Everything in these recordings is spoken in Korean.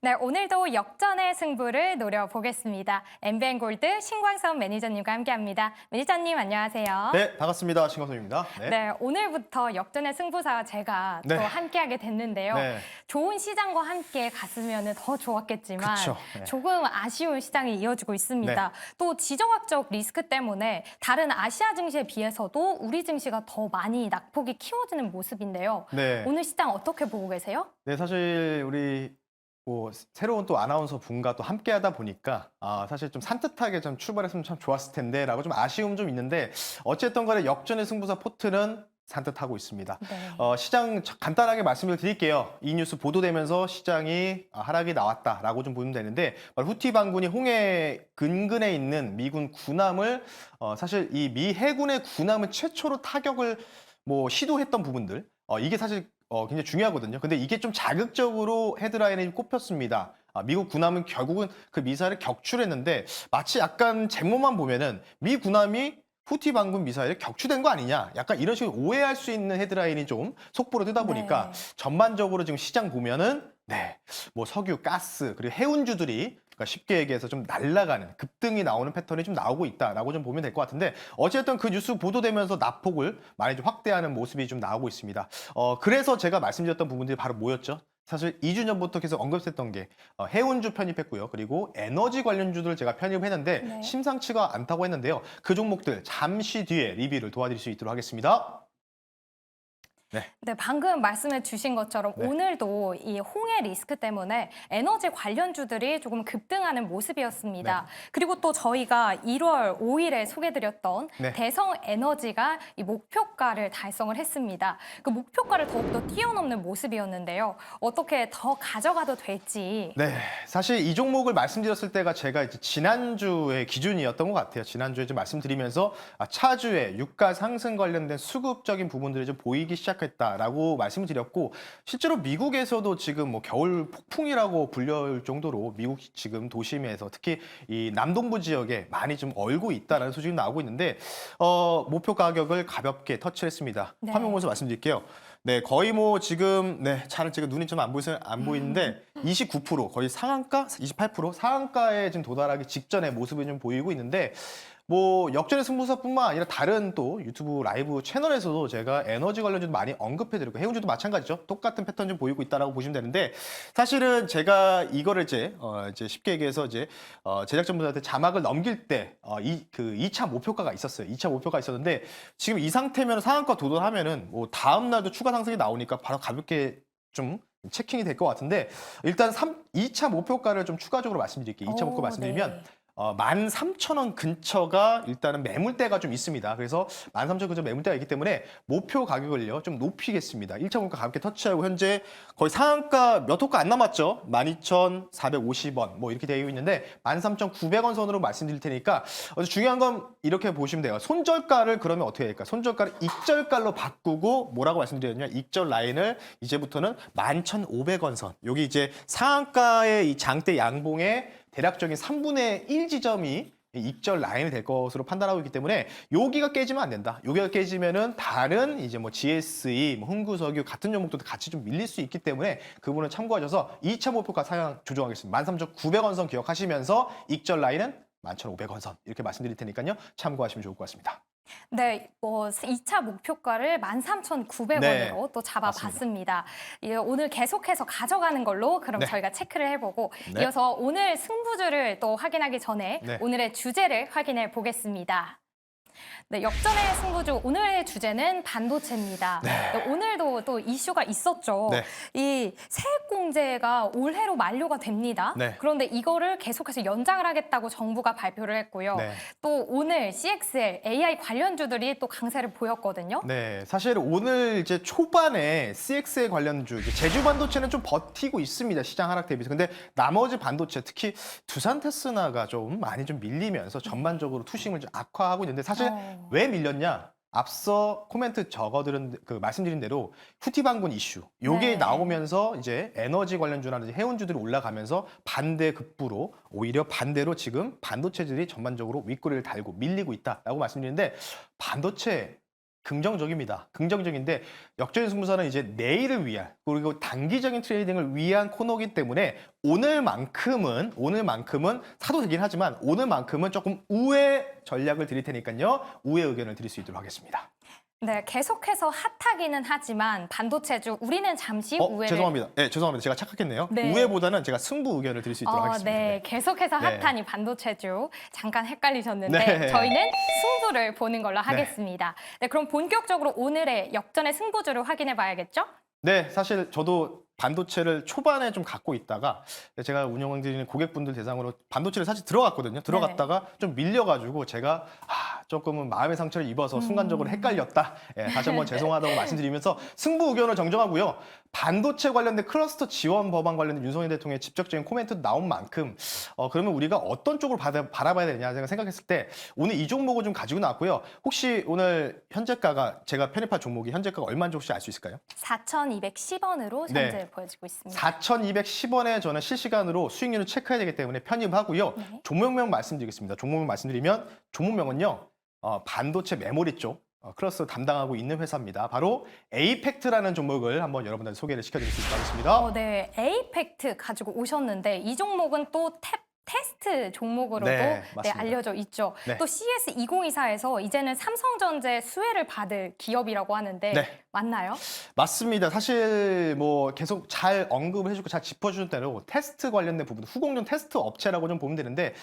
네, 오늘도 역전의 승부를 노려보겠습니다. 엠비엔골드 신광선 매니저님과 함께합니다. 매니저님 안녕하세요. 네, 반갑습니다. 신광섭입니다. 네. 네, 오늘부터 역전의 승부사와 제가 네. 또 함께하게 됐는데요. 네. 좋은 시장과 함께 갔으면 더 좋았겠지만 그쵸. 네. 조금 아쉬운 시장이 이어지고 있습니다. 네. 또 지정학적 리스크 때문에 다른 아시아 증시에 비해서도 우리 증시가 더 많이 낙폭이 키워지는 모습인데요. 네. 오늘 시장 어떻게 보고 계세요? 네, 사실 우리 새로운 또 아나운서 분과 또 함께하다 보니까 사실 좀 산뜻하게 좀 출발했으면 참 좋았을 텐데라고 좀 아쉬움 좀 있는데 어쨌든 간에 역전의 승부사 포트는 산뜻하고 있습니다. 네. 시장 간단하게 말씀을 드릴게요. 이 뉴스 보도되면서 시장이 하락이 나왔다라고 좀 보면 되는데 후티 반군이 홍해 근근에 있는 미군 군함을 사실 이 미 해군의 군함을 최초로 타격을 시도했던 부분들 이게 사실 굉장히 중요하거든요. 근데 이게 좀 자극적으로 헤드라인에 꼽혔습니다. 미국 군함은 결국은 그 미사일을 격추했는데 마치 약간 제목만 보면은 미 군함이 후티 반군 미사일에 격추된 거 아니냐? 약간 이런 식으로 오해할 수 있는 헤드라인이 좀 속보로 뜨다 보니까 네. 전반적으로 지금 시장 보면은 석유, 가스 그리고 해운주들이 그러니까 쉽게 얘기해서 좀 날아가는 급등이 나오는 패턴이 좀 나오고 있다라고 좀 보면 될 것 같은데 어쨌든 그 뉴스 보도되면서 낙폭을 많이 좀 확대하는 모습이 좀 나오고 있습니다. 그래서 제가 말씀드렸던 부분들이 바로 뭐였죠? 사실 2주 전부터 계속 언급했던 게 해운주 편입했고요. 그리고 에너지 관련주들 제가 편입했는데 네. 심상치가 않다고 했는데요. 그 종목들 잠시 뒤에 리뷰를 도와드릴 수 있도록 하겠습니다. 네, 방금 말씀해 주신 것처럼 네. 오늘도 이 홍해 리스크 때문에 에너지 관련주들이 조금 급등하는 모습이었습니다. 네. 그리고 또 저희가 1월 5일에 소개드렸던 네. 대성 에너지가 이 목표가를 달성을 했습니다. 그 목표가를 더욱더 뛰어넘는 모습이었는데요. 어떻게 더 가져가도 될지. 네, 사실 이 종목을 말씀드렸을 때가 제가 이제 지난주의 기준이었던 것 같아요. 지난주에 좀 말씀드리면서 차주의 유가 상승 관련된 수급적인 부분들이 좀 보이기 시작했다라고 말씀을 드렸고 실제로 미국에서도 지금 겨울 폭풍이라고 불릴 정도로 미국 지금 도심에서 특히 이 남동부 지역에 많이 좀 얼고 있다라는 소식이 나오고 있는데 목표 가격을 가볍게 터치했습니다. 네. 화면 보면서 말씀드릴게요. 네, 거의 지금 차는 지금 눈이 좀 안 보이는데 29% 거의 상한가 28% 상한가에 지금 도달하기 직전의 모습이 좀 보이고 있는데 역전의 승부사뿐만 아니라 다른 또 유튜브 라이브 채널에서도 제가 에너지 관련주도 많이 언급해드리고 해운주도 마찬가지죠. 똑같은 패턴 좀 보이고 있다라고 보시면 되는데 사실은 제가 이거를 이제 쉽게 얘기해서 제작진분들한테 자막을 넘길 때 그 2차 목표가가 있었어요. 2차 목표가 있었는데 지금 이 상태면 상한가 도달하면은 다음 날도 추가 상승이 나오니까 바로 가볍게 좀 체킹이 될 것 같은데 일단 2차 목표가를 좀 추가적으로 말씀드릴게요. 2차 목표 말씀드리면 네. 13,000원 근처가 일단은 매물대가 좀 있습니다. 그래서 13,000원 근처 매물대가 있기 때문에 목표 가격을요 좀 높이겠습니다. 1차 목표 가볍게 터치하고 현재 거의 상한가 몇 호가 안 남았죠. 12,450원 이렇게 되어 있는데 13,900원 선으로 말씀드릴 테니까 중요한 건 이렇게 보시면 돼요. 손절가를 그러면 어떻게 할까? 손절가를 익절가로 바꾸고 뭐라고 말씀드렸냐면 익절 라인을 이제부터는 11,500원 선. 여기 이제 상한가의 이 장대 양봉의 대략적인 3분의 1 지점이 익절 라인이 될 것으로 판단하고 있기 때문에 여기가 깨지면 안 된다. 여기가 깨지면은 다른 이제 GSE, 흥구석유 같은 종목도 같이 좀 밀릴 수 있기 때문에 그 부분을 참고하셔서 2차 목표가 상향 조정하겠습니다. 13,900원 선 기억하시면서 익절 라인은 11,500원 선 이렇게 말씀드릴 테니까요. 참고하시면 좋을 것 같습니다. 네, 2차 목표가를 13,900원으로 네, 또 잡아봤습니다. 오늘 계속해서 가져가는 걸로 그럼 네. 저희가 체크를 해보고 네. 이어서 오늘 승부주를 또 확인하기 전에 네. 오늘의 주제를 확인해 보겠습니다. 네, 역전의 승부주 오늘의 주제는 반도체입니다. 네, 오늘도 또 이슈가 있었죠. 네. 이 세액 공제가 올해로 만료가 됩니다. 네. 그런데 이거를 계속해서 연장을 하겠다고 정부가 발표를 했고요. 네. 또 오늘 CXL, AI 관련주들이 또 강세를 보였거든요. 네, 사실 오늘 이제 초반에 CX에 관련주, 제주 반도체는 좀 버티고 있습니다. 시장 하락 대비해서. 근데 나머지 반도체, 특히 두산 테스나가 좀 많이 좀 밀리면서 전반적으로 투심을 좀 악화하고 있는데 사실 왜 밀렸냐? 앞서 코멘트 말씀드린 대로 후티 반군 이슈 요게 네. 나오면서 이제 에너지 관련주나 해운주들이 올라가면서 반대급부로 오히려 반대로 지금 반도체들이 전반적으로 윗꼬리를 달고 밀리고 있다라고 말씀드리는데 반도체 긍정적입니다. 긍정적인데 역전의 승부사는 이제 내일을 위한 그리고 단기적인 트레이딩을 위한 코너이기 때문에 오늘만큼은 사도 되긴 하지만 오늘만큼은 조금 우회 전략을 드릴 테니까요. 우회 의견을 드릴 수 있도록 하겠습니다. 네, 계속해서 핫하기는 하지만 반도체주 우리는 잠시 우회를 죄송합니다. 네, 죄송합니다. 제가 착각했네요. 네. 우회보다는 제가 승부 의견을 드릴 수 있도록 하겠습니다. 네, 계속해서 네. 핫한 이 반도체주 잠깐 헷갈리셨는데 네. 저희는 승부를 보는 걸로 하겠습니다. 네, 그럼 본격적으로 오늘의 역전의 승부주를 확인해 봐야겠죠? 네, 사실 저도 반도체를 초반에 좀 갖고 있다가 제가 운영드리는 고객분들 대상으로 반도체를 사실 들어갔거든요. 들어갔다가 좀 밀려가지고 제가 조금은 마음의 상처를 입어서 순간적으로 헷갈렸다. 예, 다시 한번 죄송하다고 말씀드리면서 승부 의견을 정정하고요. 반도체 관련된 클러스터 지원 법안 관련된 윤석열 대통령의 직접적인 코멘트도 나온 만큼 그러면 우리가 어떤 쪽으로 바라봐야 되냐 생각했을 때 오늘 이 종목을 좀 가지고 나왔고요. 혹시 오늘 현재가가 제가 편입한 종목이 현재가가 얼마인지 혹시 알 수 있을까요? 4,210원으로 현재 보여지고 있습니다. 4,210원에 저는 실시간으로 수익률을 체크해야 되기 때문에 편입하고요. 네. 종목명 말씀드리겠습니다. 종목명 말씀드리면 종목명은요. 반도체 메모리 쪽 클러스터 담당하고 있는 회사입니다. 바로 에이펙트라는 종목을 한번 여러분들 소개를 시켜드릴 수 있도록 하겠습니다. 네, 에이펙트 가지고 오셨는데 이 종목은 또 테스트 종목으로도 네, 맞습니다. 알려져 있죠. 네. 또 CS2024에서 이제는 삼성전자의 수혜를 받을 기업이라고 하는데 네. 맞나요? 맞습니다. 사실 뭐 계속 잘 언급을 해주고 잘 짚어주는 대로 테스트 관련된 부분, 후공정 테스트 업체라고 좀 보면 되는데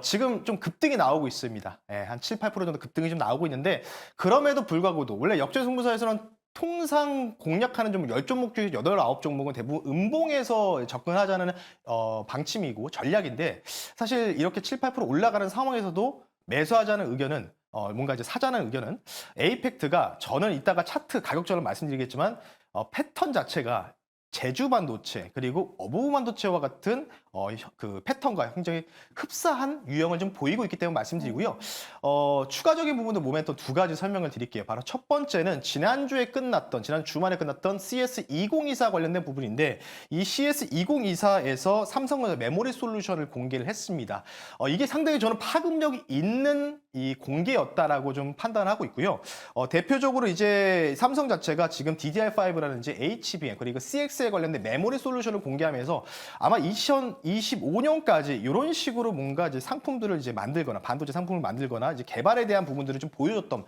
지금 좀 급등이 나오고 있습니다. 한 7, 8% 정도 급등이 좀 나오고 있는데 그럼에도 불구하고도 원래 역전승부사에서는 통상 공략하는 종목 10종목 중에 8, 9종목은 대부분 음봉에서 접근하자는 방침이고 전략인데 사실 이렇게 7, 8% 올라가는 상황에서도 매수하자는 의견은 뭔가 이제 사자는 의견은 에이펙트가 저는 이따가 차트 가격전을 말씀드리겠지만 패턴 자체가 제주 반도체 그리고 어부우 반도체와 같은 그 패턴과 굉장히 흡사한 유형을 좀 보이고 있기 때문에 말씀드리고요. 추가적인 부분도 모멘텀 두 가지 설명을 드릴게요. 바로 첫 번째는 지난 주말에 끝났던 CS2024 관련된 부분인데 이 CS2024에서 삼성전자 메모리 솔루션을 공개를 했습니다. 이게 상당히 저는 파급력이 있는 이 공개였다라고 좀 판단하고 있고요. 대표적으로 이제 삼성 자체가 지금 DDR5라든지 HBM 그리고 CX에 관련된 메모리 솔루션을 공개하면서 아마 2025년까지 이런 식으로 뭔가 이제 상품들을 이제 만들거나 반도체 상품을 만들거나 이제 개발에 대한 부분들을 좀 보여줬던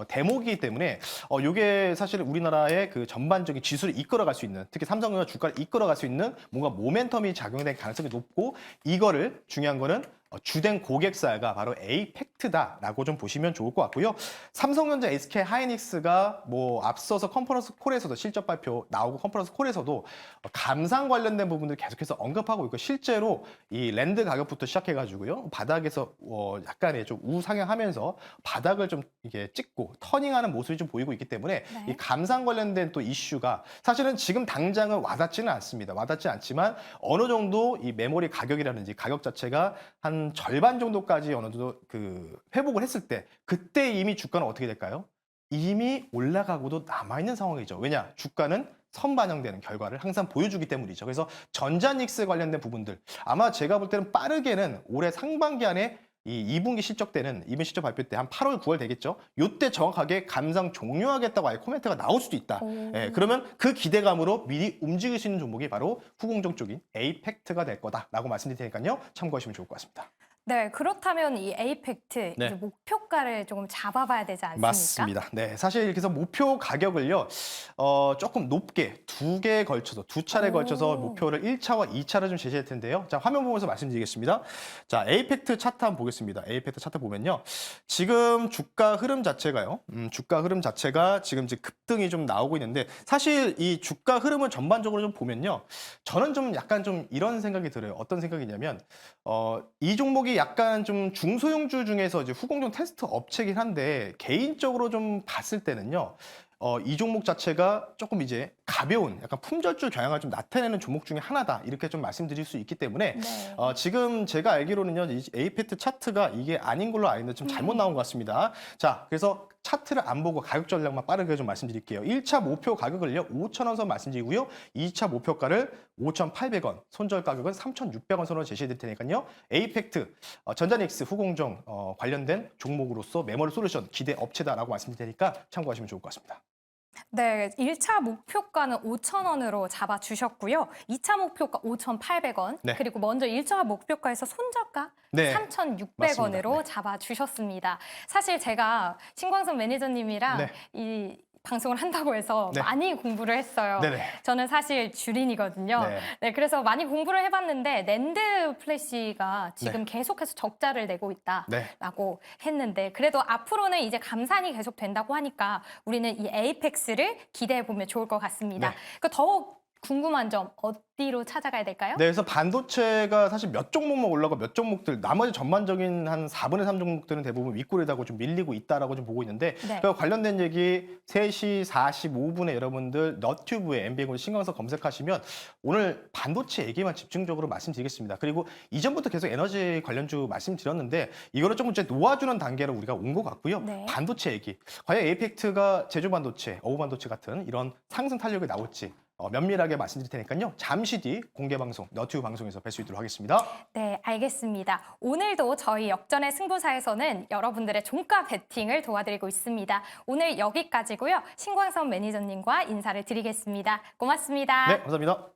대목이기 때문에 이게 사실 우리나라의 그 전반적인 지수를 이끌어갈 수 있는 특히 삼성전자 주가를 이끌어갈 수 있는 뭔가 모멘텀이 작용될 가능성이 높고 이거를 중요한 거는 주된 고객사가 바로 에이펙트다라고 좀 보시면 좋을 것 같고요. 삼성전자, SK 하이닉스가 뭐 앞서서 컨퍼런스 콜에서도 실적 발표 나오고 컨퍼런스 콜에서도 감산 관련된 부분들 계속해서 언급하고 있고 실제로 이 랜드 가격부터 시작해가지고요 바닥에서 약간의 좀 우상향하면서 바닥을 좀 이게 찍고 터닝하는 모습이 좀 보이고 있기 때문에 네. 이 감산 관련된 또 이슈가 사실은 지금 당장은 와닿지는 않습니다. 와닿지 않지만 어느 정도 이 메모리 가격이라든지 가격 자체가 한 절반 정도까지 어느 정도 그 회복을 했을 때 그때 이미 주가는 어떻게 될까요? 이미 올라가고도 남아있는 상황이죠. 왜냐? 주가는 선반영되는 결과를 항상 보여주기 때문이죠. 그래서 전자닉스 관련된 부분들 아마 제가 볼 때는 빠르게는 올해 상반기 안에 이 2분기 실적 때는 2분 실적 발표 때 한 8월, 9월 되겠죠. 요때 정확하게 감상 종료하겠다고 아예 코멘트가 나올 수도 있다. 그러면 그 기대감으로 미리 움직일 수 있는 종목이 바로 후공정 쪽인 에이펙트가 될 거다라고 말씀드릴 테니까요. 참고하시면 좋을 것 같습니다. 네, 그렇다면 이 에이펙트 네. 이제 목표가를 조금 잡아봐야 되지 않습니까? 맞습니다. 네, 사실 그래서 목표 가격을요, 조금 높게 두 차례에 걸쳐서 목표를 1차와 2차를 좀 제시할 텐데요. 자, 화면 보면서 말씀드리겠습니다. 자, 에이펙트 차트 한번 보겠습니다. 에이펙트 차트 보면요, 지금 주가 흐름 자체가요, 주가 흐름 자체가 지금 이제 급등이 좀 나오고 있는데 사실 이 주가 흐름을 전반적으로 좀 보면요, 저는 좀 약간 좀 이런 생각이 들어요. 어떤 생각이냐면, 이 종목이 약간 좀 중소형주 중에서 이제 후공정 테스트 업체긴 한데 개인적으로 좀 봤을 때는요. 이 종목 자체가 조금 이제 가벼운 약간 품절주 경향을 좀 나타내는 종목 중에 하나다 이렇게 좀 말씀드릴 수 있기 때문에 네. 지금 제가 알기로는요 이 에이펙트 차트가 이게 아닌 걸로 아는데 좀 잘못 나온 것 같습니다. 자, 그래서 차트를 안 보고 가격 전략만 빠르게 좀 말씀드릴게요. 1차 목표 가격을요 5,000원 선 말씀드리고요. 2차 목표가를 5,800원, 손절 가격은 3,600원 선으로 제시해 드릴 테니까요. 에이펙트, 전자닉스 후공정 관련된 종목으로서 메모리 솔루션 기대 업체다라고 말씀드릴 테니까 참고하시면 좋을 것 같습니다. 네, 1차 목표가는 5,000원으로 잡아주셨고요. 2차 목표가 5,800원, 네. 그리고 먼저 1차 목표가에서 손절가 네, 3,600원으로 맞습니다. 네. 잡아주셨습니다. 사실 제가 신광선 매니저님이랑 네. 이 방송을 한다고 해서 네. 많이 공부를 했어요. 네네. 저는 사실 주린이거든요. 네. 네, 그래서 많이 공부를 해봤는데 낸드 플래시가 지금 네. 계속해서 적자를 내고 네. 있다라고 했는데 그래도 앞으로는 이제 감산이 계속 된다고 하니까 우리는 이 에이펙스를 기대해 보면 좋을 것 같습니다. 네. 그 더욱 궁금한 점 어디로 찾아가야 될까요? 네, 그래서 반도체가 사실 몇 종목만 올라가 몇 종목들 나머지 전반적인 한 4분의 3 종목들은 대부분 윗골에다가 좀 밀리고 있다라고 좀 보고 있는데 네. 그 관련된 얘기 3시 45분에 여러분들 너튜브에 MBN골드 신광석 검색하시면 오늘 반도체 얘기만 집중적으로 말씀드리겠습니다. 그리고 이전부터 계속 에너지 관련주 말씀드렸는데 이거를 조금 이제 놓아주는 단계로 우리가 온 것 같고요. 네. 반도체 얘기. 과연 에이펙트가 제조반도체, 어우반도체 같은 이런 상승 탄력이 나올지 면밀하게 말씀드릴 테니까요. 잠시 뒤 공개 방송, 너튜브 방송에서 뵐 수 있도록 하겠습니다. 네, 알겠습니다. 오늘도 저희 역전의 승부사에서는 여러분들의 종가 베팅을 도와드리고 있습니다. 오늘 여기까지고요. 신광선 매니저님과 인사를 드리겠습니다. 고맙습니다. 네, 감사합니다.